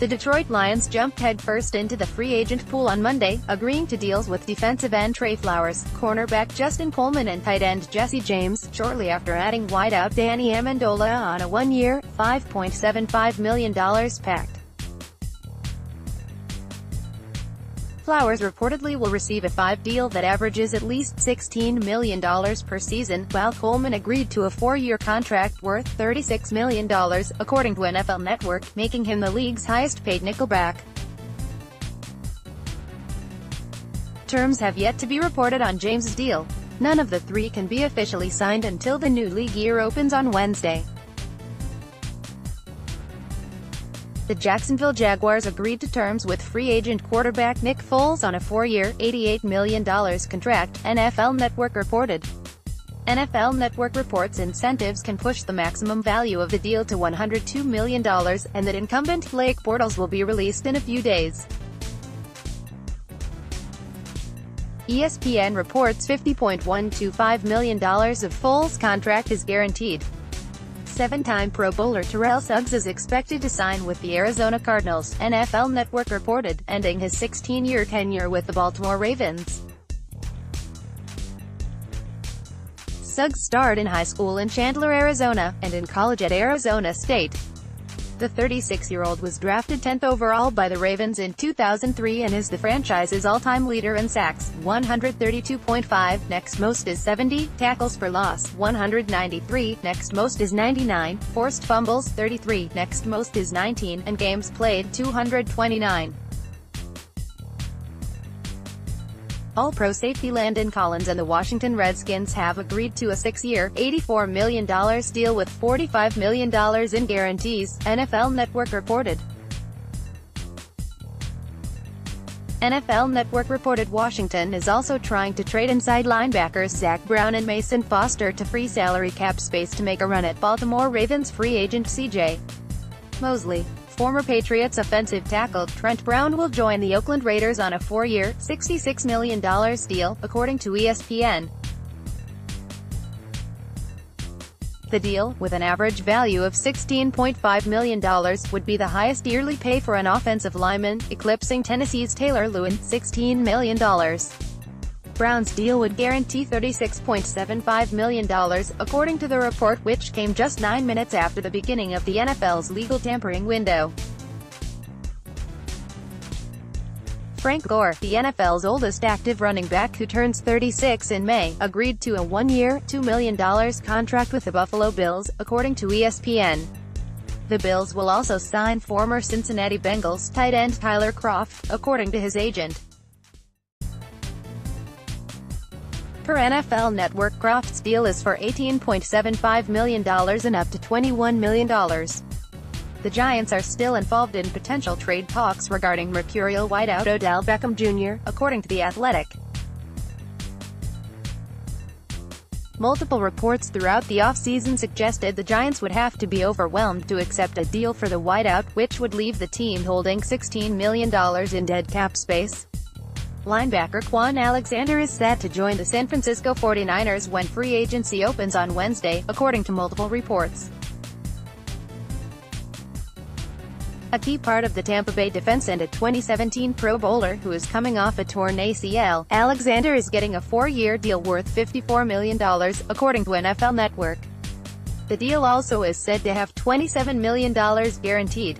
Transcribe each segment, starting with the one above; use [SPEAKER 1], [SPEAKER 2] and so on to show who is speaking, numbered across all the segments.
[SPEAKER 1] The Detroit Lions jumped headfirst into the free agent pool on Monday, agreeing to deals with defensive end Trey Flowers, cornerback Justin Coleman and tight end Jesse James, shortly after adding wideout Danny Amendola on a one-year, $5.75 million pact. Flowers reportedly will receive a five-year deal that averages at least $16 million per season, while Coleman agreed to a four-year contract worth $36 million, according to NFL Network, making him the league's highest-paid nickelback. Terms have yet to be reported on James's deal. None of the three can be officially signed until the new league year opens on Wednesday. The Jacksonville Jaguars agreed to terms with free agent quarterback Nick Foles on a four-year, $88 million contract, NFL Network reported. NFL Network reports incentives can push the maximum value of the deal to $102 million, and that incumbent Blake Bortles will be released in a few days. ESPN reports $50.125 million of Foles' contract is guaranteed. Seven-time Pro Bowler Terrell Suggs is expected to sign with the Arizona Cardinals, NFL Network reported, ending his 16-year tenure with the Baltimore Ravens. Suggs starred in high school in Chandler, Arizona, and in college at Arizona State. The 36-year-old was drafted 10th overall by the Ravens in 2003 and is the franchise's all-time leader in sacks, 132.5, next most is 70, tackles for loss, 193, next most is 99, forced fumbles, 33, next most is 19, and games played, 229. All-Pro safety Landon Collins and the Washington Redskins have agreed to a six-year, $84 million deal with $45 million in guarantees, NFL Network reported. NFL Network reported Washington is also trying to trade inside linebackers Zach Brown and Mason Foster to free salary cap space to make a run at Baltimore Ravens free agent C.J. Mosley. Former Patriots offensive tackle Trent Brown will join the Oakland Raiders on a four-year, $66 million deal, according to ESPN. The deal, with an average value of $16.5 million, would be the highest yearly pay for an offensive lineman, eclipsing Tennessee's Taylor Lewin, $16 million. Brown's deal would guarantee $36.75 million, according to the report, which came just 9 minutes after the beginning of the NFL's legal tampering window. Frank Gore, the NFL's oldest active running back who turns 36 in May, agreed to a one-year, $2 million contract with the Buffalo Bills, according to ESPN. The Bills will also sign former Cincinnati Bengals tight end Tyler Kroft, according to his agent. Per NFL Network, Kroft's deal is for $18.75 million and up to $21 million. The Giants are still involved in potential trade talks regarding Mercurial wideout Odell Beckham Jr., according to The Athletic. Multiple reports throughout the offseason suggested the Giants would have to be overwhelmed to accept a deal for the wideout, which would leave the team holding $16 million in dead cap space. Linebacker Quan Alexander is set to join the San Francisco 49ers when free agency opens on Wednesday, according to multiple reports. A key part of the Tampa Bay defense and a 2017 Pro Bowler who is coming off a torn ACL, Alexander is getting a four-year deal worth $54 million, according to NFL Network. The deal also is said to have $27 million guaranteed.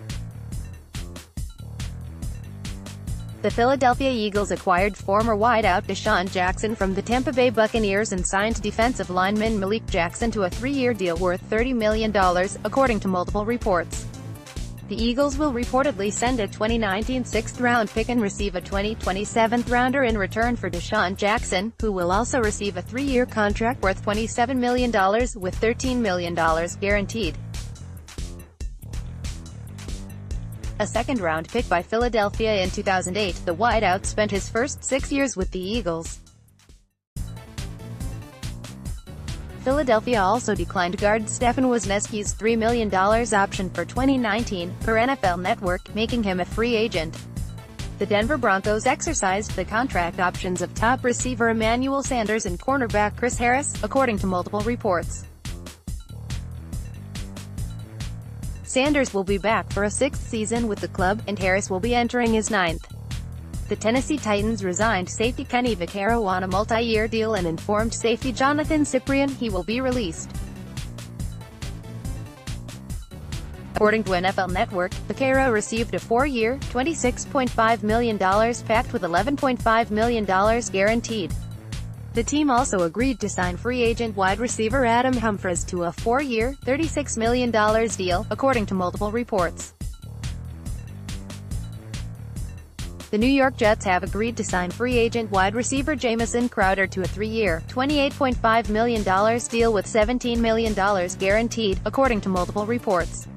[SPEAKER 1] The Philadelphia Eagles acquired former wideout Deshaun Jackson from the Tampa Bay Buccaneers and signed defensive lineman Malik Jackson to a three-year deal worth $30 million, according to multiple reports. The Eagles will reportedly send a 2019 sixth-round pick and receive a 2020 seventh-rounder in return for Deshaun Jackson, who will also receive a three-year contract worth $27 million, with $13 million guaranteed. A second-round pick by Philadelphia in 2008, the wideout spent his first 6 years with the Eagles. Philadelphia also declined guard Stefan Wisniewski's $3 million option for 2019, per NFL Network, making him a free agent. The Denver Broncos exercised the contract options of top receiver Emmanuel Sanders and cornerback Chris Harris, according to multiple reports. Sanders will be back for a sixth season with the club, and Harris will be entering his ninth. The Tennessee Titans resigned safety Kenny Vaccaro on a multi-year deal and informed safety Jonathan Cyprien he will be released. According to NFL Network, Vaccaro received a 4-year, $26.5 million pact with $11.5 million guaranteed. The team also agreed to sign free agent wide receiver Adam Humphries to a 4-year, $36 million deal, according to multiple reports. The New York Jets have agreed to sign free agent wide receiver Jamison Crowder to a 3-year, $28.5 million deal with $17 million guaranteed, according to multiple reports.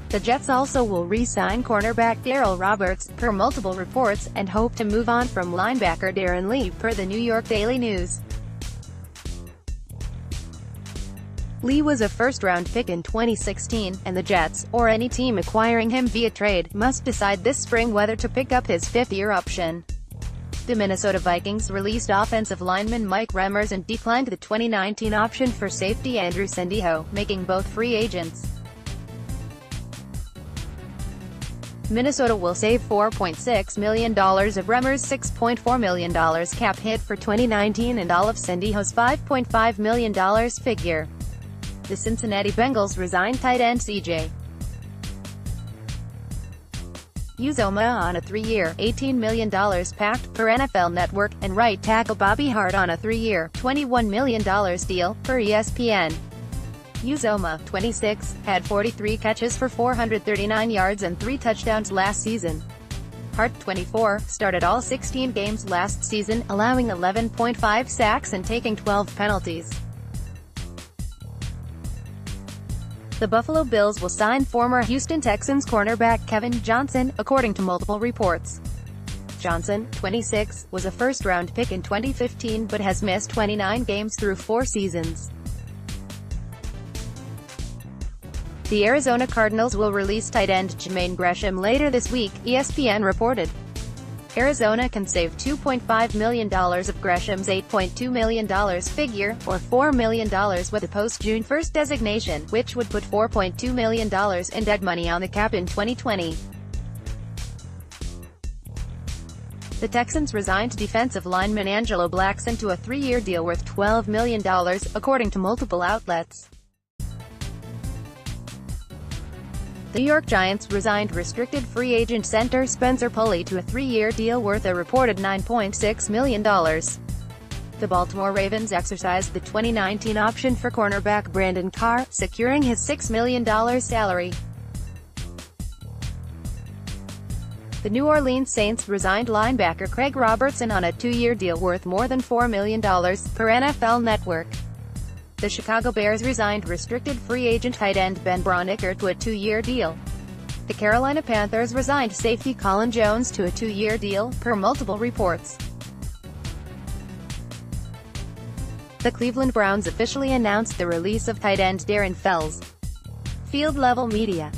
[SPEAKER 1] The Jets also will re-sign cornerback Darryl Roberts, per multiple reports, and hope to move on from linebacker Darren Lee, per the New York Daily News. Lee was a first-round pick in 2016, and the Jets, or any team acquiring him via trade, must decide this spring whether to pick up his fifth-year option. The Minnesota Vikings released offensive lineman Mike Remmers and declined the 2019 option for safety Andrew Sendejo, making both free agents. Minnesota will save $4.6 million of Remmers' $6.4 million cap hit for 2019 and all of Sendejo's $5.5 million figure. The Cincinnati Bengals resigned tight end C.J. Uzomah on a 3-year, $18 million pact, per NFL Network, and right tackle Bobby Hart on a 3-year, $21 million deal, per ESPN. Uzomah, 26, had 43 catches for 439 yards and 3 touchdowns last season. Hart, 24, started all 16 games last season, allowing 11.5 sacks and taking 12 penalties. The Buffalo Bills will sign former Houston Texans cornerback Kevin Johnson, according to multiple reports. Johnson, 26, was a first-round pick in 2015 but has missed 29 games through 4 seasons. The Arizona Cardinals will release tight end Jermaine Gresham later this week, ESPN reported. Arizona can save $2.5 million of Gresham's $8.2 million figure, or $4 million with a post-June 1st designation, which would put $4.2 million in dead money on the cap in 2020. The Texans resigned defensive lineman Angelo Blackson to a 3-year deal worth $12 million, according to multiple outlets. The New York Giants resigned restricted free agent center Spencer Pulley to a 3-year deal worth a reported $9.6 million. The Baltimore Ravens exercised the 2019 option for cornerback Brandon Carr, securing his $6 million salary. The New Orleans Saints resigned linebacker Craig Robertson on a 2-year deal worth more than $4 million, per NFL Network. The Chicago Bears resigned restricted free agent tight end Ben Braunecker to a 2-year deal. The Carolina Panthers resigned safety Colin Jones to a 2-year deal, per multiple reports. The Cleveland Browns officially announced the release of tight end Darren Fells. Field Level Media.